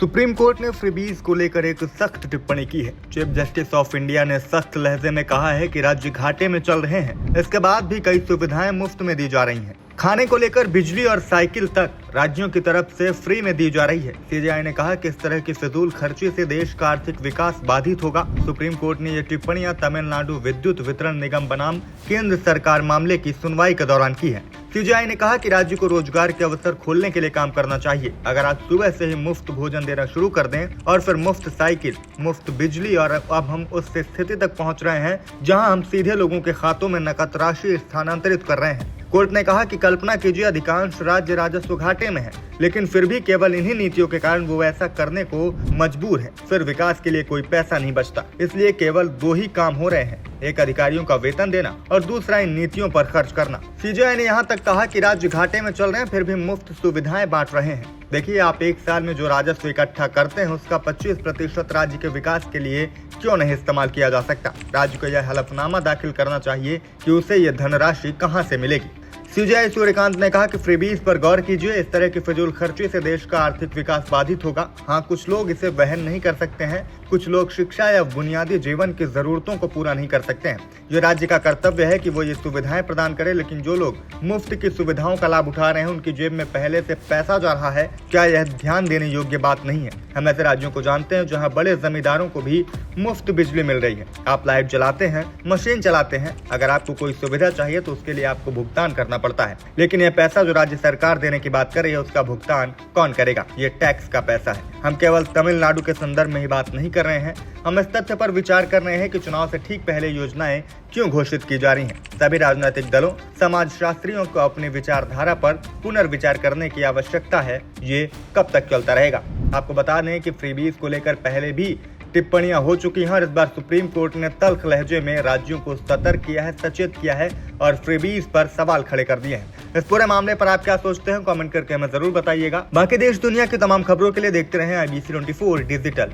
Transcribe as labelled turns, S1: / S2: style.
S1: Supreme court ने freebies को लेकर एक सख्त टिप्पणी की है। चीफ जस्टिस ऑफ इंडिया ने सख्त लहजे में कहा है कि राज्य घाटे में चल रहे हैं, इसके बाद भी कई सुविधाएं मुफ्त में दी जा रही हैं। खाने को लेकर बिजली और साइकिल तक राज्यों की तरफ से फ्री में दी जा रही है। सीजेआई ने कहा कि इस तरह की फिजूल खर्ची से देश का आर्थिक विकास बाधित होगा। सुप्रीम कोर्ट ने ये टिप्पणियां तमिलनाडु विद्युत वितरण निगम बनाम केंद्र सरकार मामले की सुनवाई के दौरान की है। सीजेआई ने कहा कि राज्य को रोजगार के अवसर खोलने के लिए काम करना चाहिए। अगर आज सुबह से ही मुफ्त भोजन देना शुरू कर दें और फिर मुफ्त साइकिल, मुफ्त बिजली और अब हम उस स्थिति तक पहुंच रहे हैं जहां हम सीधे लोगों के खातों में नकद राशि स्थानांतरित कर रहे हैं। कोर्ट ने कहा कि कल्पना कीजिए अधिकांश राज्य राजस्व घाटे में है, लेकिन फिर भी केवल इन्हीं नीतियों के कारण वो ऐसा करने को मजबूर है। फिर विकास के लिए कोई पैसा नहीं बचता, इसलिए केवल दो ही काम हो रहे हैं, एक अधिकारियों का वेतन देना और दूसरा इन नीतियों पर खर्च करना। सीजेआई ने यहाँ तक कहा कि राज्य घाटे में चल रहे हैं, फिर भी मुफ्त सुविधाएं बांट रहे हैं। देखिए, आप एक साल में जो राजस्व इकट्ठा करते हैं उसका 25% राज्य के विकास के लिए क्यों नहीं इस्तेमाल किया जा सकता। राज्य को यह हलफनामा दाखिल करना चाहिए कि उसे यह धनराशि कहां से मिलेगी। सीजेआई सूर्यकांत ने कहा कि फ्रीबीज पर गौर कीजिए, इस तरह की फिजूल खर्ची से देश का आर्थिक विकास बाधित होगा। हाँ, कुछ लोग इसे वहन नहीं कर सकते हैं, कुछ लोग शिक्षा या बुनियादी जीवन की जरूरतों को पूरा नहीं कर सकते हैं। ये राज्य का कर्तव्य है कि वो ये सुविधाएं प्रदान करे, लेकिन जो लोग मुफ्त की सुविधाओं का लाभ उठा रहे हैं उनकी जेब में पहले से पैसा जा रहा है, क्या यह ध्यान देने योग्य बात नहीं है। हम ऐसे राज्यों को जानते हैं जहाँ बड़े जमींदारों को भी मुफ्त बिजली मिल रही है। आप लाइट जलाते हैं, मशीन चलाते हैं, अगर आपको कोई सुविधा चाहिए तो उसके लिए आपको भुगतान करना पड़ता है। लेकिन यह पैसा जो राज्य सरकार देने की बात कर रही है उसका भुगतान कौन करेगा? ये टैक्स का पैसा है। हम केवल तमिलनाडु के संदर्भ में ही बात नहीं कर रहे हैं, हम इस तथ्य पर विचार कर रहे हैं कि चुनाव से ठीक पहले योजनाएं क्यों घोषित की जा रही हैं। सभी राजनीतिक दलों, समाजशास्त्रियों को अपनी विचारधारा पर पुनर्विचार करने की आवश्यकता है। ये कब तक चलता रहेगा? आपको बता दें कि फ्रीबीज को लेकर पहले भी टिप्पणियां हो चुकी हैं और इस बार सुप्रीम कोर्ट ने तल्ख लहजे में राज्यों को सतर्क किया है, सचेत किया है और फ्रीबीज पर सवाल खड़े कर दिए हैं। इस पूरे मामले पर आप क्या सोचते हैं, कमेंट करके हमें जरूर बताइएगा। बाकी देश दुनिया की तमाम खबरों के लिए देखते रहें IBC 24 डिजिटल।